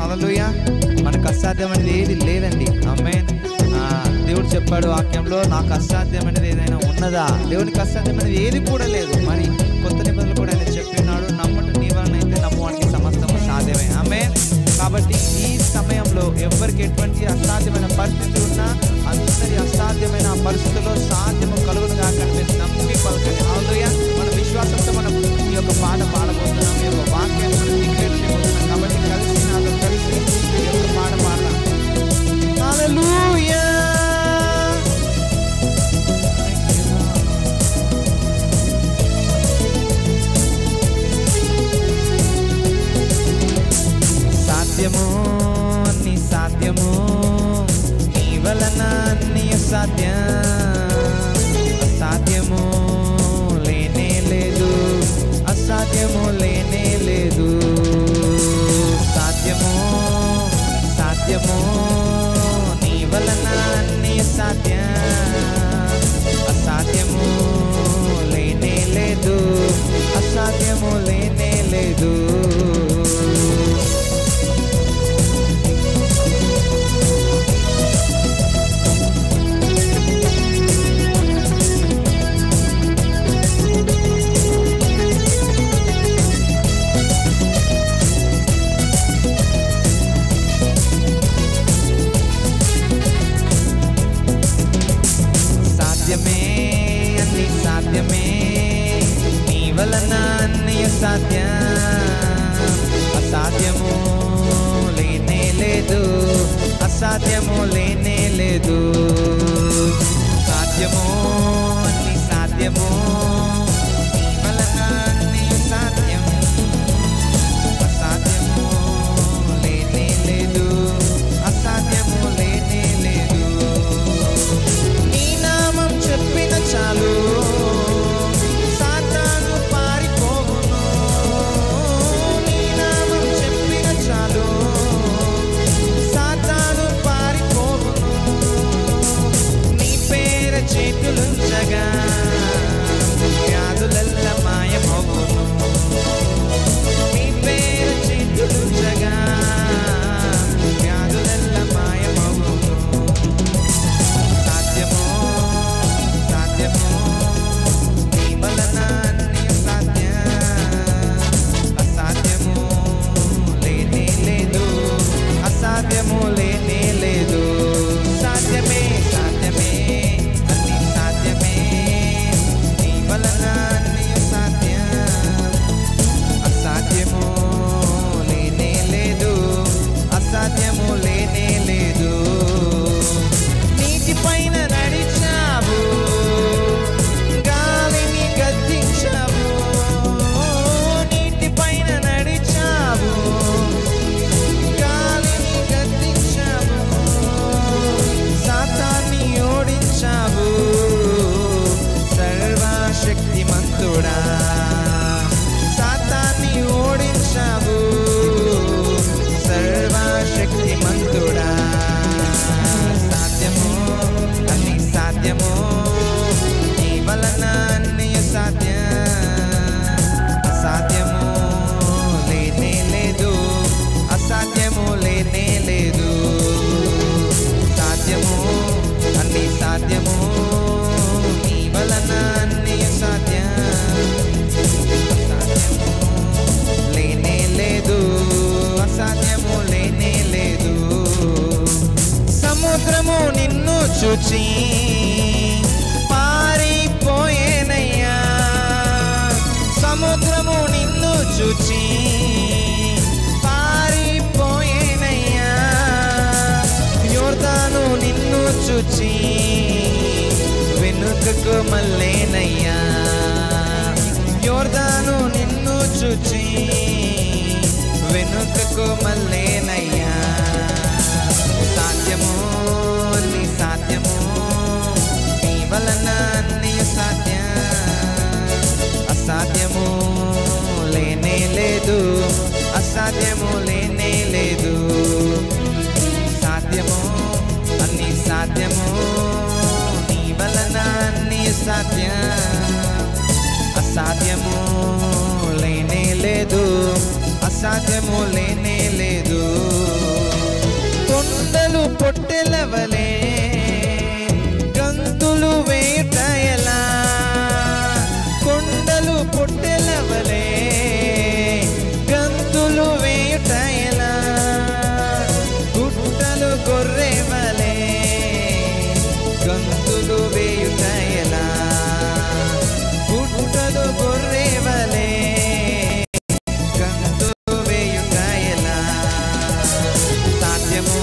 హల్లెలూయా. మనకు అసాధ్యమైనది ఏది లేదండి. ఆమేన్. దేవుడు చెప్పాడు వాక్యంలో, నాకు అసాధ్యమైనది ఏదైనా ఉన్నదా? దేవునికి అసాధ్యమైనది ఏది కూడా లేదు. మరి కొత్త నిబంధనలు కూడా ఆయన చెప్పినాడు, నమ్మటం నీ వలన అయితే నమ్మువానికి సమస్తము సాధ్యమే. ఆమేన్. కాబట్టి ఈ సమయంలో ఎవరికి ఎటువంటి అసాధ్యమైన పరిస్థితి ఉన్నా అందరి అసాధ్యమైన పరిస్థితుల్లో సాధ్యము కలుగును కాక మీరు నమ్మి పలకండి. హల్లెలూయా. మన విశ్వాసంతో మనం ఈ యొక్క పాట పాడబోతున్నాం, ఈ యొక్క వాక్యాన్ని మనం డిక్లేర్ చేయబోతున్నాం. కాబట్టి కలిసి నాతో కలిసి ఈ యొక్క పాట పాడదాం. హల్లెలూయా. సాధ్యము నీ సాధ్యము, నీ వలన నీ అసాధ్యం. అసాధ్యము లేనే లేదు, అసాధ్యము లేనే లేదు. సాధ్యము సాధ్యము, నీ వలన నీ అసాధ్యం. అసాధ్యము లేనే లేదు, అసాధ్యము లేనే లేదు. అన్ని సాధ్యమే, నీ వలన అన్ని అసాధ్యం. అసాధ్యము లేనే లేదు, అసాధ్యము లేనే లేదు. సాధ్యము అన్ని సాధ్యము, నీ వలన అన్ని అసాధ్యం. అసాధ్యము లేనే లేదు, అసాధ్యము లేనే లేదు. చెప్పిన చాలు సాతాను పారిపోవును. నీ నామం చెప్పిన చాలు సాతాను పారిపోవును. నీ పేర చేతులుంచగా వ్యాధులెల్ల మాయమవును. నీ పేర చేతులుంచగా వ్యాధులెల్ల మాయమవును. సాధ్యము నీ వలన అన్ని అసాధ్యం. అసాధ్యము లేనే లేదు, అసాధ్యము లేనే లేదు. సాధ్యమే సాధ్యమే, అన్ని సాధ్యమే, నీ వలన అన్ని అసాధ్యం. అసాధ్యము లేనే లేదు, అసాధ్యము లేనే లేదు. నీటి పైన నడిచావు, గాలిని గద్దించావు. నీటి పైన నడిచావు, గాలిని గద్దించావు. సాతాన్ని ఓడించావు, సర్వశక్తిమంతుడా. సాతాన్ని ఓడించావు, సర్వశక్తిమంతుడా. సాధ్యము అన్ని సాధ్యము, నీ వలన అన్ని అసాధ్యం. అసాధ్యము లేనే లేదు, అసాధ్యము లేనే లేదు. సాధ్యము అన్ని సాధ్యము, నీ వలన అన్ని అసాధ్యం. అసాధ్యము లేనే లేదు, అసాధ్యము లేనే లేదు. సముద్రము నిన్ను చూచి పారిపోయేనయ్యా. సముద్రము నిన్ను చూచి పారిపోయేనయ్యా. యోర్దాను నిన్ను చూచి వెనుకకు మళ్ళేనయ్యా. యోర్దాను నిన్ను చూచి వెనుకకు మళ్ళేనయ్యా. సాధ్యము నీ సాధ్యము, నీ వలన అన్ని అసాధ్యం. అసాధ్యము లేనే లేదు, అసాధ్యము లేనే లేదు. సాధ్యము అన్ని సాధ్యము, నీ వలన అన్ని అసాధ్యం. అసాధ్యము లేనే లేదు, అసాధ్యము లేనే లేదు. పొట్టెలవలే గంతులు వేయుట ఎలా, కొండలు పొట్టెలవలే గంతులు వేయుట ఎలా, గుట్టలు గొర్రెవలే గంతులు వేయుట ఎలా, గుట్టలు గొర్రెవలే గంతులు వేయుట ఎలా. సాధ్యము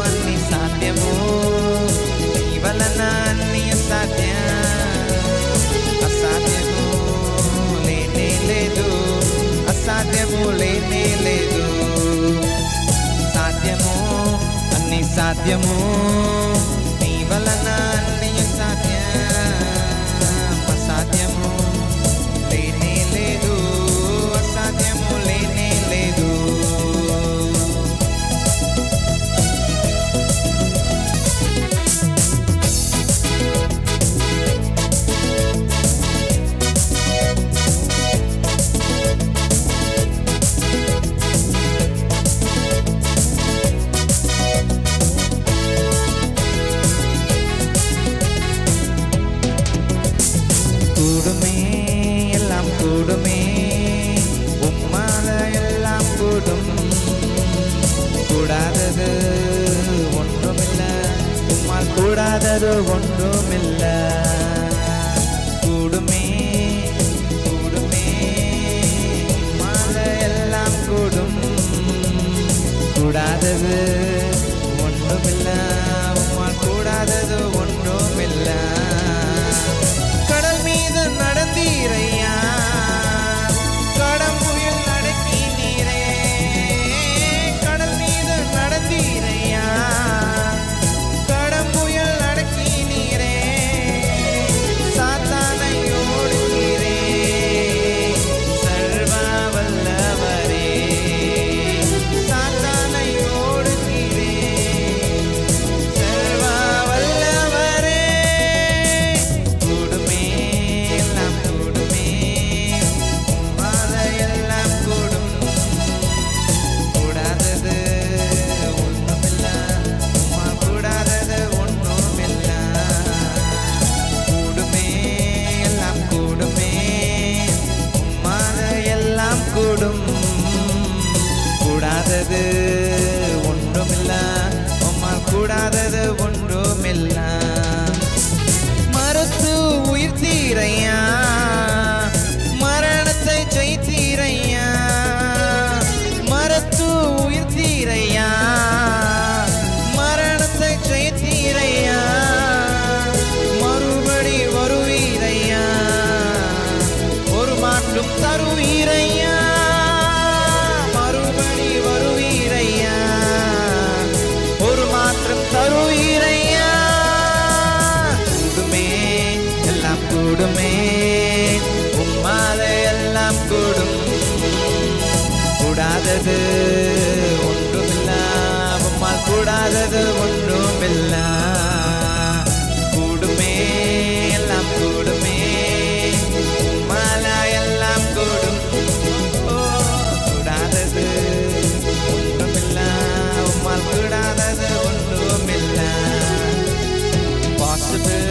అన్ని సాధ్యము నీ వలన అన్ని అసాధ్యం, అసాధ్యము లేనే లేదు, అసాధ్యము లేనే లేదు. సాధ్యము అన్ని సాధ్యము నీ వలన అన్ని అసాధ్యం, అసాధ్యము లేనే లేదు, అసాధ్యము లేనే లేదు. கூடுமே எல்லாம் கூடுமே, உம்மால எல்லாம் கூடும், கூடாதது ஒன்றுமில்ல, உம்மால் கூடாதது ஒன்றுமில்ல. கூடுமே கூடுமே உம்மால எல்லாம் கூடும், கூடாதது ஒன்றுமில்ல, உம்மால் கூடாதது ஒன்றுமில்ல. கடல் மீது நடந்தீரையா, கடம்புயல் அடக்கி நீரே, கடல் மீது நடந்தீரையா, கடம்புயல் அடக்கி நீரே, சாத்தானை ஓடுகிறே சர்வ வல்லவரே, சாத்தானை ஓடுகிறே சர்வ வல்லவரே. கூடுமே எல்லாம் கூடுமே, உம்மால எல்லாம் கூடும், கூடாதது ஒன்றுமில்ல, உம்மால் கூடாதது ஒன்றுமில்ல. கூடுமே எல்லாம் கூடுமே, உம்மால எல்லாம் கூடும், கூடாதது ஒன்றுமில்ல, உம்மால் கூடாதது ஒன்றுமில்ல. மறுத்து உயிர்த்தீரையா, மரணத்தை ஜெயித்தீரையா, மறுத்து உயிர்த்தீரையா, மரணத்தை ஜெயித்தீரையா, மறுபடி வருவீரையா, ஒரு மாற்றும் தருவீரையா, மறுபடி வருவீரையா, ஒரு மாற்றம் தருவீரையா. கூடுமே எல்லாம் கூடுமே, உம்மால எல்லாம் கூடும், கூடாதது ஒன்றுமில்ல, உம்மால் கூடாதது ஒன்றுமில்ல. கூடுமே எல்லாம் கூடுமே, உம்மால எல்லாம் கூடும், கூடாதது ஒன்றுமில்ல, உம்மால் கூடாதது ஒன்றுமில்ல. Possible,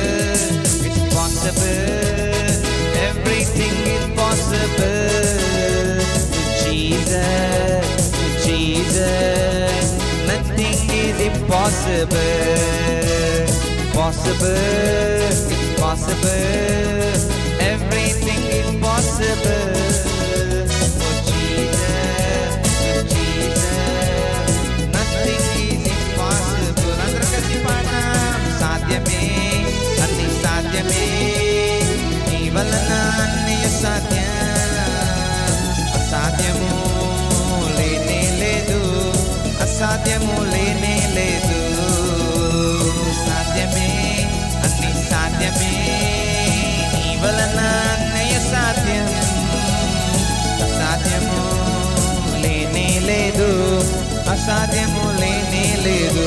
it's possible, everything is possible. Jesus, Jesus, nothing is impossible. Possible, it's possible, everything is possible. Oh Jesus, Jesus, nothing is impossible. అందరూ కలిసి పాడదాం. సాధ్యమే అన్ని సాధ్యమే నీ వలన అన్ని సాధ్యం, అసాధ్యము లేనే లేదు, అసాధ్యము లేనే లేదు. సాధ్యమే అన్ని సాధ్యమే నీ వలన అన్ని సాధ్యం, అసాధ్యము లేనే లేదు, అసాధ్యము లేనే లేదు.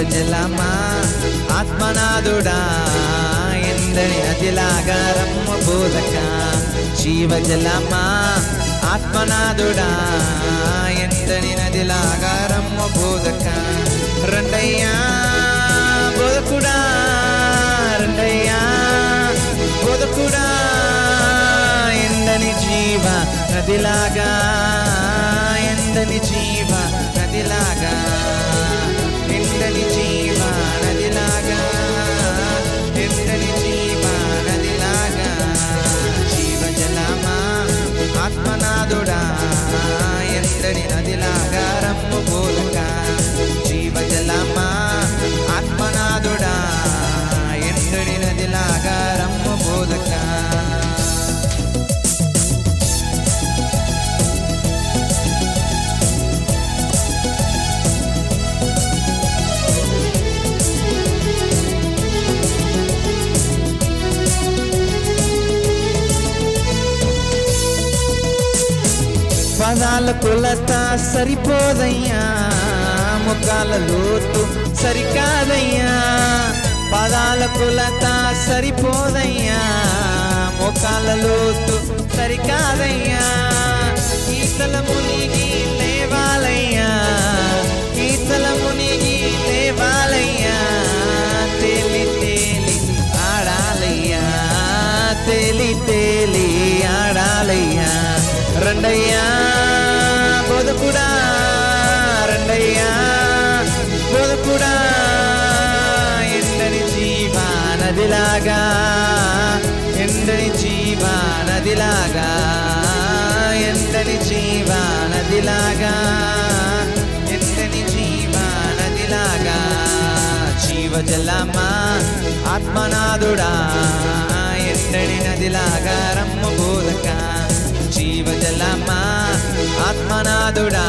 జీవజలమా ఆత్మనాథుడా ఎండని నదిలాగా రమ్ము బోధక జీవజలమా ఆత్మనాథుడా ఎండని నదిలాగా రమ్ము బోధక రండయ్యా బోధకుడా రండయ్యా బోధకుడా ఎండని జీవ నదిలాగా ఎండని జీవ నదిలాగా ఎండని జీవ నదిలాగా ఎండని జీవ నదిలాగా జీవజలమా ఆత్మనాథుడా ఎండని నదిలాగా రమ్ము బోధక జీవజలమా ఆత్మనాథుడా ఎండని నదిలాగా రమ్ము బోధక పదాల కొలత సరిపోదయ్యా ముఖాల లోతు సరికాదయ్యా పదాల కొలత సరిపోదయ్యా ముఖాల లోతు సరికాదయ్యా ఈతల మునిగి లేవాలయ్యా ఈతల మునిగి లేవాలయ్యా తేలి తేలి ఆడాలయ్యా తేలి తేలి ఆడాలయ్యా రండయ్యా బోధకుడా రండయ్యా బోధకుడా ఎండని జీవ నదిలాగా ఎండని జీవ నదిలాగా ఎండని జీవ నదిలాగా ఎండని జీవ నదిలాగా జీవజలమా ఆత్మనాథుడా ఎండని నదిలాగా రమ్ము బోధక జీవజలమా ఆత్మనాథుడా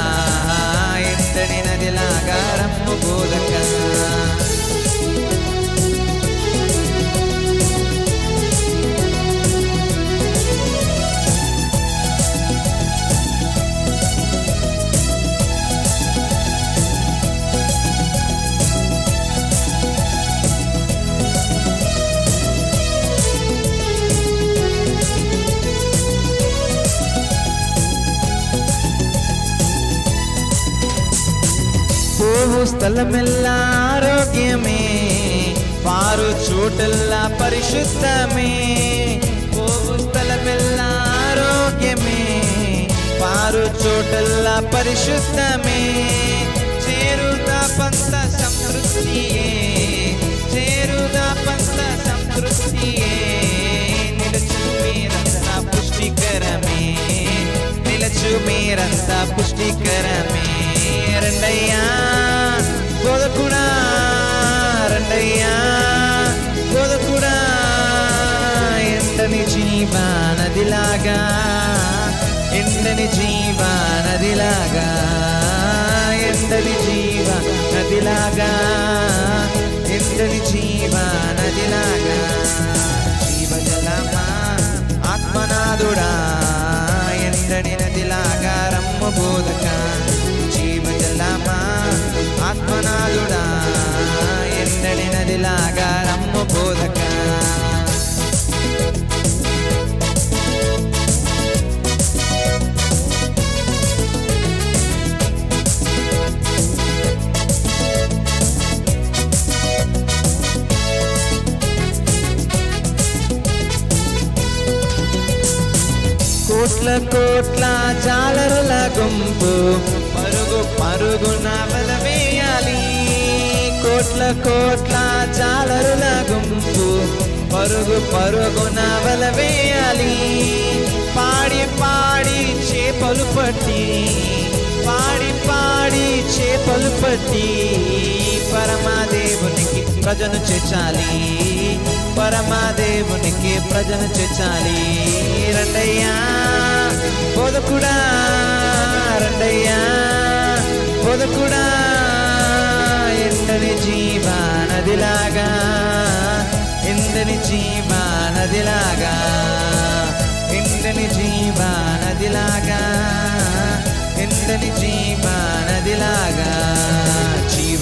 ఎండని నదిలాగా రమ్ము బోధక పోవు స్థలమెల్లా ఆరోగ్యమే పారు చోటల్లా పరిశుద్ధమే పోవు స్థలమెల్లా ఆరోగ్యమే పారు చోటల్లా పరిశుద్ధమే చేరుదా పంత సంతృప్తియే చేరుదా పంత సంతృప్తియే నిలచు మీరంతా పుష్టికరమే నిలచు మీరంతా పుష్టికరమే రండయ్యా బోధకుడా రండయ్యా బోధకుడా ఎండని జీవ నదిలాగా ఎండని జీవ నదిలాగా ఎండని జీవ నదిలాగా ఎండని జీవ నదిలాగా జీవజలమా ఆత్మనాథుడా ఎండని నదిలాగా రమ్ము బోధక జీవజలమా ఆత్మనాథుడా ఎండని నదిలాగా రమ్ము బోధక కోట్ల కోట్ల జాలరుల గుంపు పరుగు పరుగున వలవేయాలి కోట్ల కోట్ల జాలరుల గుంపు పరుగు పరుగున వలవేయాలి పాడి పాడి చేపలు పట్టి పాడి పాడి చేపలు పట్టి పరమాదేవునికి ప్రజను చేర్చాలి పరమాదేవునికి ప్రజను చేర్చాలి రండయ్యా బోధకుడా రండయ్యా బోధకుడా ఎండని జీవ నదిలాగా ఎండని జీవ నదిలాగా ఎండని జీవ నదిలాగా ఎండని జీవ నదిలాగా జీవ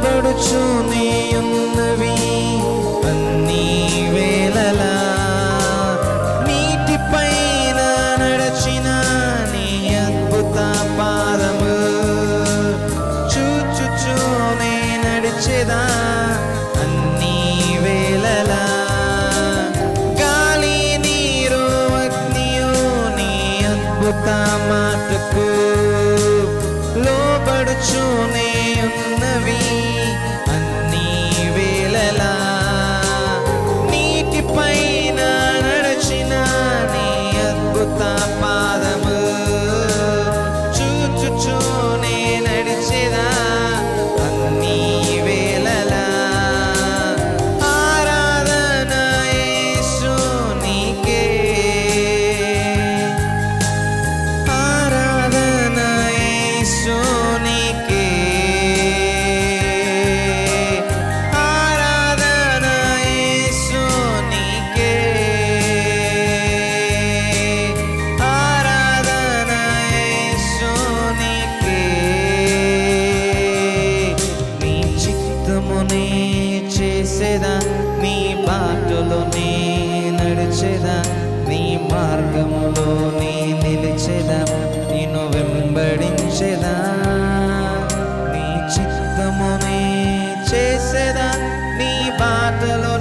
లోబడుచునే ఉన్నవి అన్ని వేళలా నీటిపైన నడచిన నీ అద్భుత పాదము చూచుచూనే నడిచేదా అన్ని వేళలా గాలి నీరు అగ్నియు నీ అద్భుత మాటకు లోబడుచునే ఉన్నవి అన్ని వేళలా నీటిపైన నడచిన నీ అద్భుత పాదము చూచుచూనే నడిచేదా అన్ని వేళలా ఆరాధన యేసు నీకే ఆరాధన యేసు నీకే ఆరాధన యేసు నీకే ఆరాధన యేసు నీకే నీ చిత్తమునే చేసేదా నీ బాటలోనే నడిచేదా నీ మార్గములోనే నిలిచేదా నిన్ను వెంబడించేదా నీ చిత్తమునే చేసేదా నీ బాటలో